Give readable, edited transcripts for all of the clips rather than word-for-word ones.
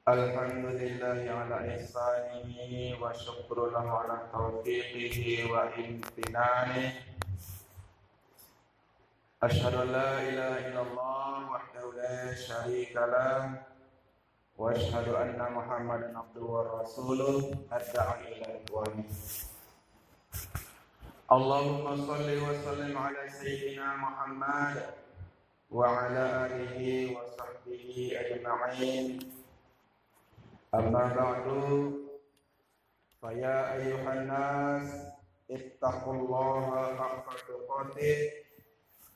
Alhamdulillah ala ihsanihi wa syukru lahu ala taufiqihi wa imtinanihi. Asyhadu an la ilaha illallah wahdahu la syarika lah wa asyhadu anna Muhammadan abduhu wa rasuluh adda'i ila ridwani. Allahumma shalli wa sallim ala sayyidina Muhammad wa ala alihi wa sahbihi ajma'in. Amma ba'du, fa ya ayyuhan nas ittaqullaha haqqa tuqatih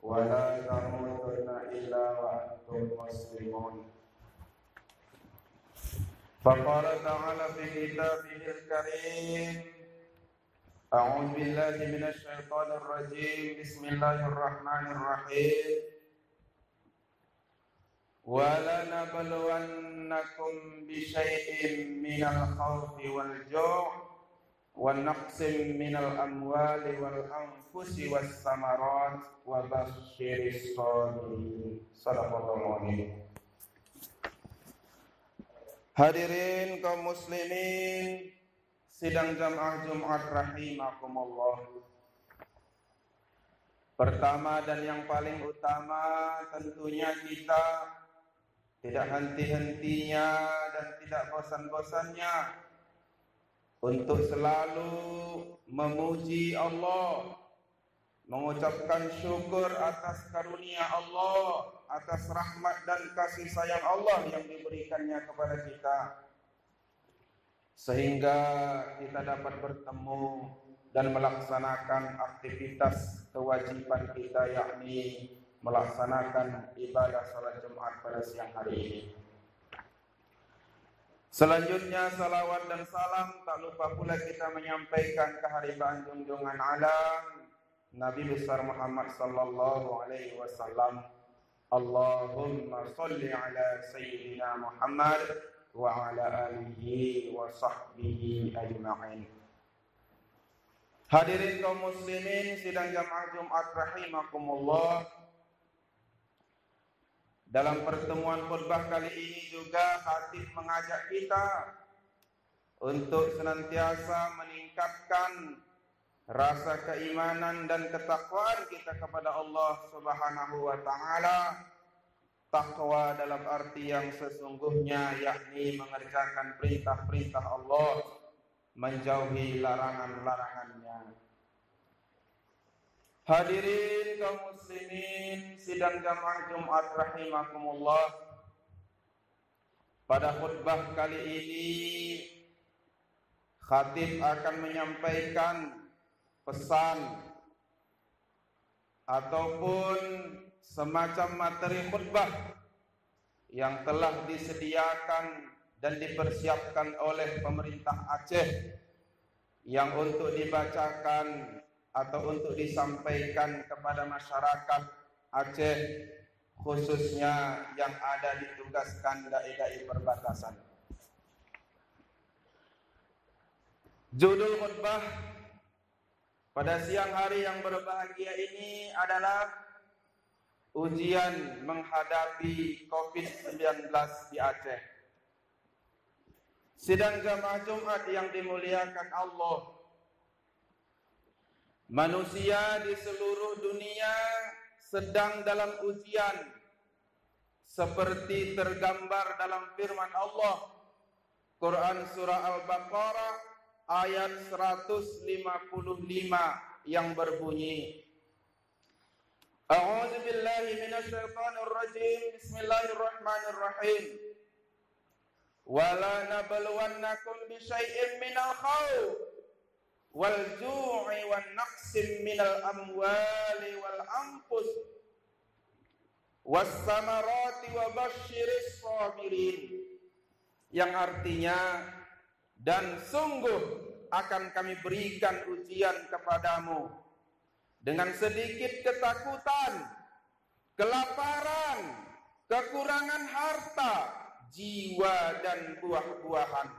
wa la tamutunna illa wa antum muslimun. Faqala ta'ala fi kitabihil karim, a'udzu billahi minasy syaithanir rajim, bismillahirrahmanirrahim. وَلَنَبْلُوَنَّكُمْ بِشَيْءٍ مِّنَ الْخَوْفِ وَالْجُوعِ وَنَقْصٍ مِّنَ الْأَمْوَالِ وَالْأَنفُسِ وَالثَّمَرَاتِ وَبَشِّرِ الصَّابِرِينَ. Shadaqallahul adzim. Hadirin kaum muslimin sidang jamaah Jumat rahimakumullah. Pertama dan yang paling utama tentunya kita tidak henti-hentinya dan tidak bosan-bosannya untuk selalu memuji Allah, mengucapkan syukur atas karunia Allah, atas rahmat dan kasih sayang Allah yang diberikannya kepada kita, sehingga kita dapat bertemu dan melaksanakan aktivitas kewajiban kita, yakni melaksanakan ibadah salat Jumat pada siang hari ini. Selanjutnya salawat dan salam tak lupa pula kita menyampaikan keharibaan junjungan alam Nabi besar Muhammad sallallahu alaihi wasallam. Allahumma shalli ala sayyidina Muhammad wa ala alihi wa sahbihi ajma'in. Hadirin kaum muslimin sidang jamaah Jumat rahimakumullah. Dalam pertemuan khutbah kali ini juga khatib mengajak kita untuk senantiasa meningkatkan rasa keimanan dan ketakwaan kita kepada Allah Subhanahu wa taala. Takwa dalam arti yang sesungguhnya, yakni mengerjakan perintah-perintah Allah, menjauhi larangan-larangannya. Hadirin kaum muslimin sidang jamaah Jumat rahimakumullah. Pada khutbah kali ini khatib akan menyampaikan pesan ataupun semacam materi khutbah yang telah disediakan dan dipersiapkan oleh pemerintah Aceh yang untuk dibacakan atau untuk disampaikan kepada masyarakat Aceh, khususnya yang ada ditugaskan dai-dai perbatasan. Judul khutbah pada siang hari yang berbahagia ini adalah ujian menghadapi COVID-19 di Aceh. Sidang jamaah Jumat yang dimuliakan Allah, manusia di seluruh dunia sedang dalam ujian seperti tergambar dalam firman Allah Quran surah Al-Baqarah ayat 155 yang berbunyi, A'udzu billahi minasyaitonir rajim, bismillahirrahmanirrahim. Wala nabluwannakum bisyai'in minal khawf wal ju'i wan naqsim minal amwali wal anfus was samarati wa basyiris qailin, yang artinya dan sungguh akan kami berikan ujian kepadamu dengan sedikit ketakutan, kelaparan, kekurangan harta, jiwa dan buah-buahan.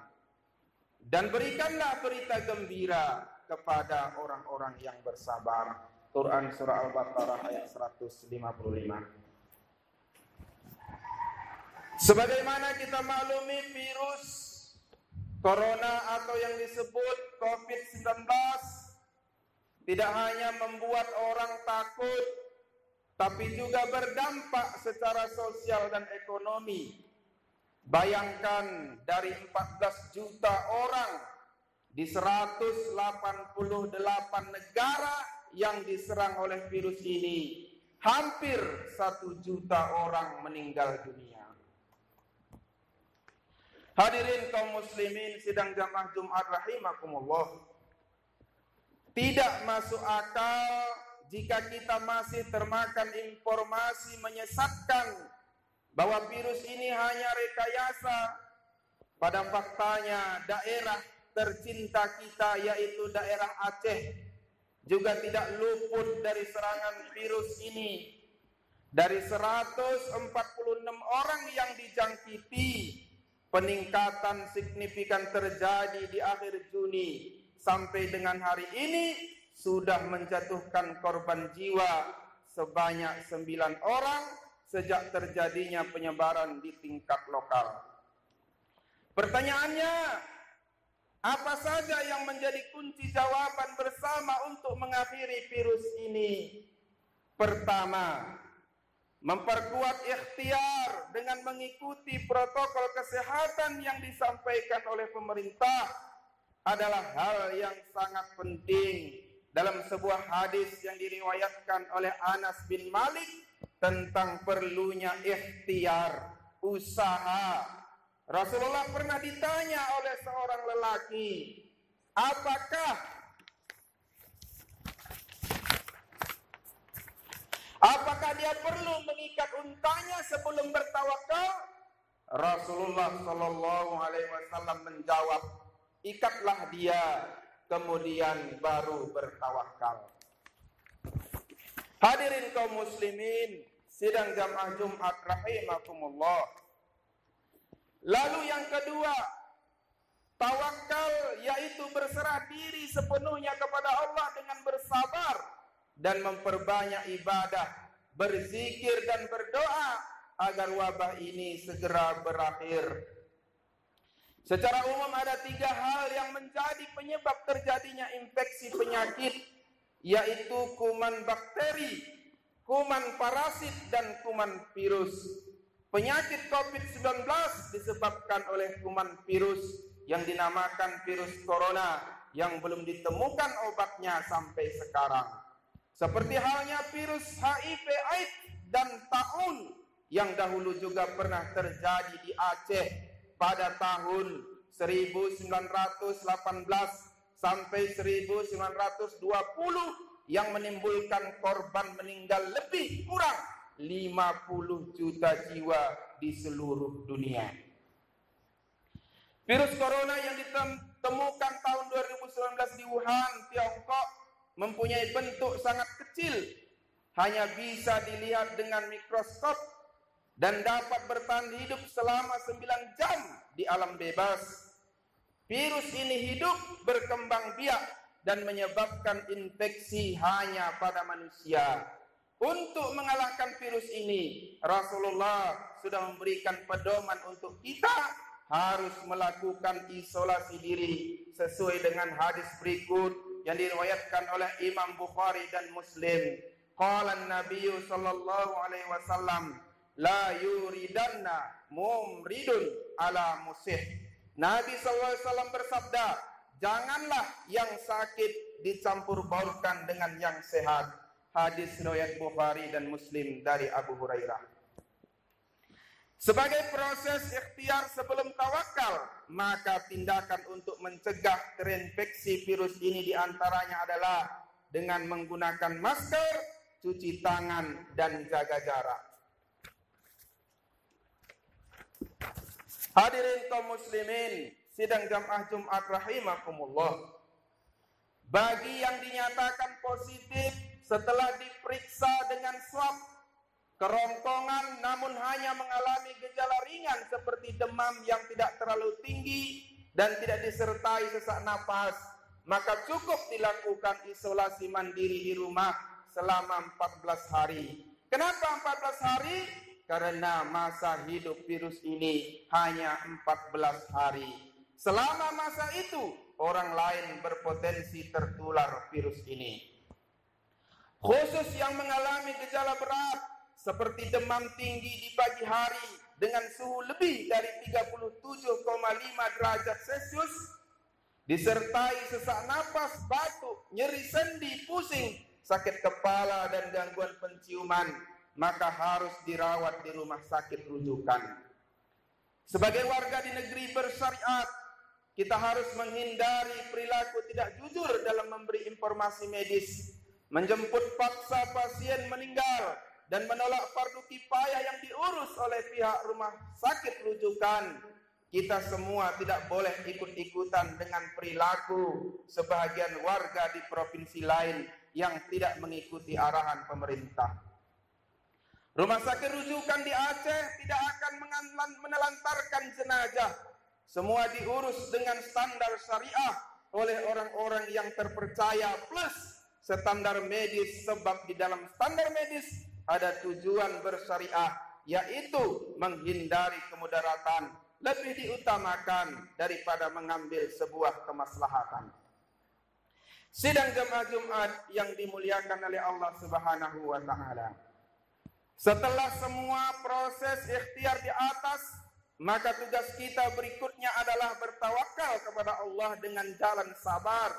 Dan berikanlah berita gembira kepada orang-orang yang bersabar. Quran surah Al-Baqarah ayat 155. Sebagaimana kita maklumi, virus corona atau yang disebut COVID-19 tidak hanya membuat orang takut, tapi juga berdampak secara sosial dan ekonomi. Bayangkan dari 14 juta orang di 188 negara yang diserang oleh virus ini, hampir 1 juta orang meninggal dunia. Hadirin kaum muslimin sidang jamaah Jumat rahimakumullah. Tidak masuk akal jika kita masih termakan informasi menyesatkan bahwa virus ini hanya rekayasa. Pada faktanya daerah tercinta kita yaitu daerah Aceh juga tidak luput dari serangan virus ini. Dari 146 orang yang dijangkiti, peningkatan signifikan terjadi di akhir Juni. Sampai dengan hari ini sudah menjatuhkan korban jiwa sebanyak 9 orang sejak terjadinya penyebaran di tingkat lokal. Pertanyaannya, apa saja yang menjadi kunci jawaban bersama untuk mengakhiri virus ini? Pertama, memperkuat ikhtiar dengan mengikuti protokol kesehatan yang disampaikan oleh pemerintah adalah hal yang sangat penting. Dalam sebuah hadis yang diriwayatkan oleh Anas bin Malik tentang perlunya ikhtiar, usaha. Rasulullah pernah ditanya oleh seorang lelaki, apakah dia perlu mengikat untanya sebelum bertawakal? Rasulullah Shallallahu Alaihi Wasallam menjawab, ikatlah dia, kemudian baru bertawakal. Hadirin kaum muslimin sidang jamaah Jumat rahimakumullah. Lalu yang kedua, tawakal yaitu berserah diri sepenuhnya kepada Allah dengan bersabar dan memperbanyak ibadah, berzikir dan berdoa agar wabah ini segera berakhir. Secara umum ada 3 hal yang menjadi penyebab terjadinya infeksi penyakit, yaitu kuman bakteri, kuman parasit dan kuman virus. Penyakit COVID-19 disebabkan oleh kuman virus yang dinamakan virus corona yang belum ditemukan obatnya sampai sekarang. Seperti halnya virus HIV/AIDS dan taun yang dahulu juga pernah terjadi di Aceh pada tahun 1918 sampai 1920 yang menimbulkan korban meninggal lebih kurang 50 juta jiwa di seluruh dunia. Virus corona yang ditemukan tahun 2019 di Wuhan, Tiongkok, mempunyai bentuk sangat kecil, hanya bisa dilihat dengan mikroskop dan dapat bertahan hidup selama 9 jam di alam bebas. Virus ini hidup berkembang biak dan menyebabkan infeksi hanya pada manusia. Untuk mengalahkan virus ini, Rasulullah sudah memberikan pedoman untuk kita harus melakukan isolasi diri sesuai dengan hadis berikut yang diriwayatkan oleh Imam Bukhari dan Muslim. Qala an-nabiy sallallahu alaihi wasallam, la yuridanna mumridun ala musih. Nabi sallallahu alaihi wasallam bersabda, janganlah yang sakit dicampur baurkan dengan yang sehat. Hadis riwayat Bukhari dan Muslim dari Abu Hurairah. Sebagai proses ikhtiar sebelum tawakal, maka tindakan untuk mencegah terinfeksi virus ini diantaranya adalah dengan menggunakan masker, cuci tangan, dan jaga jarak. Hadirin kaum muslimin, sidang jamaah Jumat rahimakumullah. Bagi yang dinyatakan positif setelah diperiksa dengan swab kerongkongan namun hanya mengalami gejala ringan seperti demam yang tidak terlalu tinggi dan tidak disertai sesak napas, maka cukup dilakukan isolasi mandiri di rumah selama 14 hari. Kenapa 14 hari? Karena masa hidup virus ini hanya 14 hari. Selama masa itu, orang lain berpotensi tertular virus ini. Khusus yang mengalami gejala berat, seperti demam tinggi di pagi hari dengan suhu lebih dari 37,5 derajat Celcius, disertai sesak napas, batuk, nyeri sendi, pusing, sakit kepala, dan gangguan penciuman, maka harus dirawat di rumah sakit rujukan. Sebagai warga di negeri bersyariat, kita harus menghindari perilaku tidak jujur dalam memberi informasi medis, menjemput paksa pasien meninggal, dan menolak fardu kifayah yang diurus oleh pihak rumah sakit rujukan. Kita semua tidak boleh ikut-ikutan dengan perilaku sebagian warga di provinsi lain yang tidak mengikuti arahan pemerintah. Rumah sakit rujukan di Aceh tidak akan menelantarkan jenazah. Semua diurus dengan standar syariah oleh orang-orang yang terpercaya plus standar medis, sebab di dalam standar medis ada tujuan bersyariah, yaitu menghindari kemudaratan lebih diutamakan daripada mengambil sebuah kemaslahatan. Sidang jamaah Jumat yang dimuliakan oleh Allah Subhanahu wa taala. Setelah semua proses ikhtiar di atas, maka tugas kita berikutnya adalah bertawakal kepada Allah dengan jalan sabar.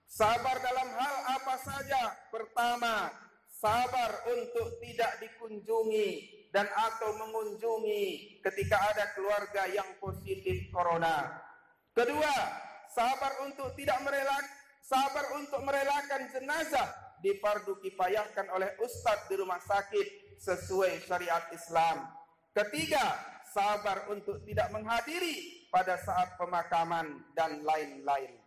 Sabar dalam hal apa saja? Pertama, sabar untuk tidak dikunjungi dan atau mengunjungi ketika ada keluarga yang positif corona. Kedua, sabar untuk merelakan jenazah difardu kifayahkan oleh ustadz di rumah sakit sesuai syariat Islam. Ketiga, sabar untuk tidak menghadiri pada saat pemakaman dan lain-lain.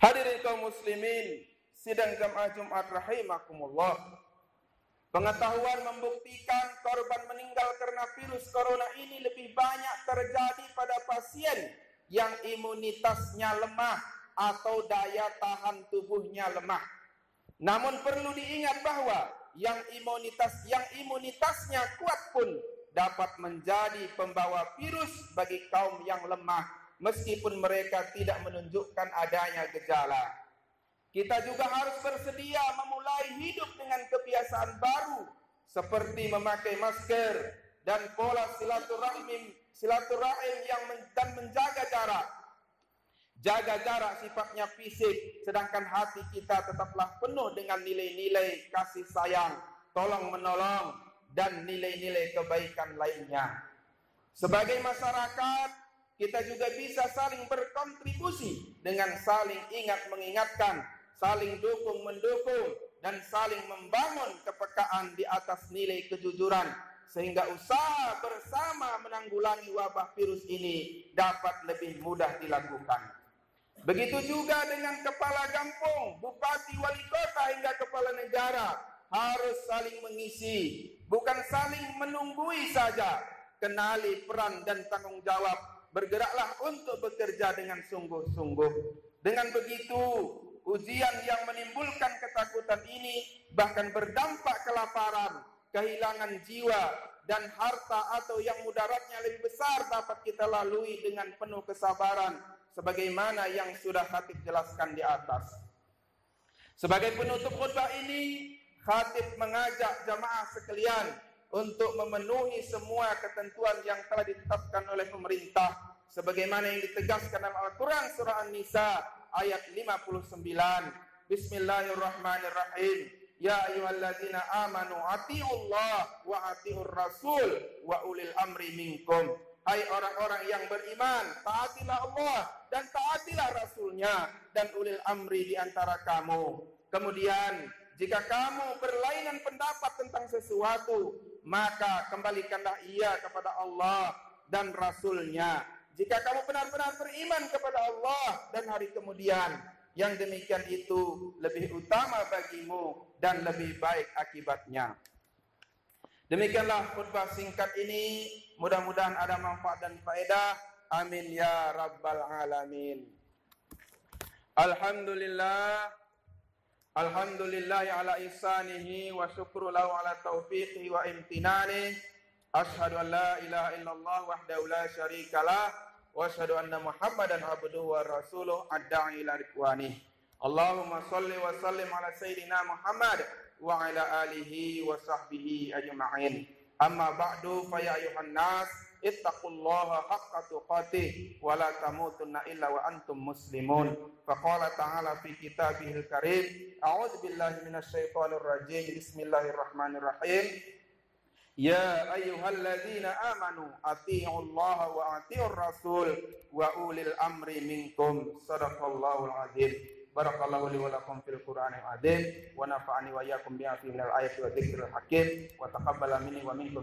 Hadirin kaum muslimin, sidang jamaah Jumat rahimakumullah. Pengetahuan membuktikan korban meninggal karena virus corona ini lebih banyak terjadi pada pasien yang imunitasnya lemah atau daya tahan tubuhnya lemah. Namun perlu diingat bahwa yang imunitasnya kuat pun dapat menjadi pembawa virus bagi kaum yang lemah meskipun mereka tidak menunjukkan adanya gejala. Kita juga harus bersedia memulai hidup dengan kebiasaan baru seperti memakai masker dan pola silaturahim dan menjaga jarak. Jaga jarak sifatnya fisik, sedangkan hati kita tetaplah penuh dengan nilai-nilai kasih sayang, tolong menolong, dan nilai-nilai kebaikan lainnya. Sebagai masyarakat, kita juga bisa saling berkontribusi dengan saling ingat mengingatkan, saling dukung mendukung, dan saling membangun kepekaan di atas nilai kejujuran, sehingga usaha bersama menanggulangi wabah virus ini dapat lebih mudah dilakukan. Begitu juga dengan kepala kampung, bupati, wali kota hingga kepala negara harus saling mengisi, bukan saling menunggui saja. Kenali peran dan tanggung jawab, bergeraklah untuk bekerja dengan sungguh-sungguh. Dengan begitu, ujian yang menimbulkan ketakutan ini bahkan berdampak kelaparan, kehilangan jiwa dan harta atau yang mudaratnya lebih besar dapat kita lalui dengan penuh kesabaran, sebagaimana yang sudah khatib jelaskan di atas. Sebagai penutup khutbah ini, khatib mengajak jamaah sekalian untuk memenuhi semua ketentuan yang telah ditetapkan oleh pemerintah, sebagaimana yang ditegaskan dalam Al-Quran surah An-Nisa ayat 59. Bismillahirrahmanirrahim. Ya ayyuhalladzina amanu atiiullah wa atiiur rasul wa ulil amri minkum. Hai orang-orang yang beriman, taatilah Allah dan taatilah Rasulnya dan ulil amri di antara kamu. Kemudian, jika kamu berlainan pendapat tentang sesuatu, maka kembalikanlah ia kepada Allah dan Rasul-Nya. Jika kamu benar-benar beriman kepada Allah dan hari kemudian, yang demikian itu lebih utama bagimu dan lebih baik akibatnya. Demikianlah khutbah singkat ini, mudah-mudahan ada manfaat dan faedah. Amin ya rabbal alamin. Alhamdulillah ala ihsanihi wa syukru lahu ala taufiqi wa imtinani. Ashhadu an la ilaha illallah wahdahu la syarikalah wa asyhadu anna Muhammadan abduhu wa rasuluh ad-da'i ila ridwanih. Allahumma shalli wa sallim ala sayyidina Muhammad wa ala alihi wa sahbihi ajma'in. Amma ba'du fa ya ayuhan nas ittaqullaha haqqa tuqatih wa la tamutunna illa wa antum muslimun. Faqala ta'ala fi kitabihil karim, a'udzu billahi minasy syaithanir rajim. Bismillahirrahmanirrahim. Ya ayyuhalladzina amanu atti'ullaha wa atti'ur rasul wa ulil amri minkum. Shadaqallahul azim. Barakallahu li wa lakum fil Qur'anil azim wa nafa'ani wa iyyakum bi'afi minal ayati wa dzikril hakim wa taqabbala minni wa minkum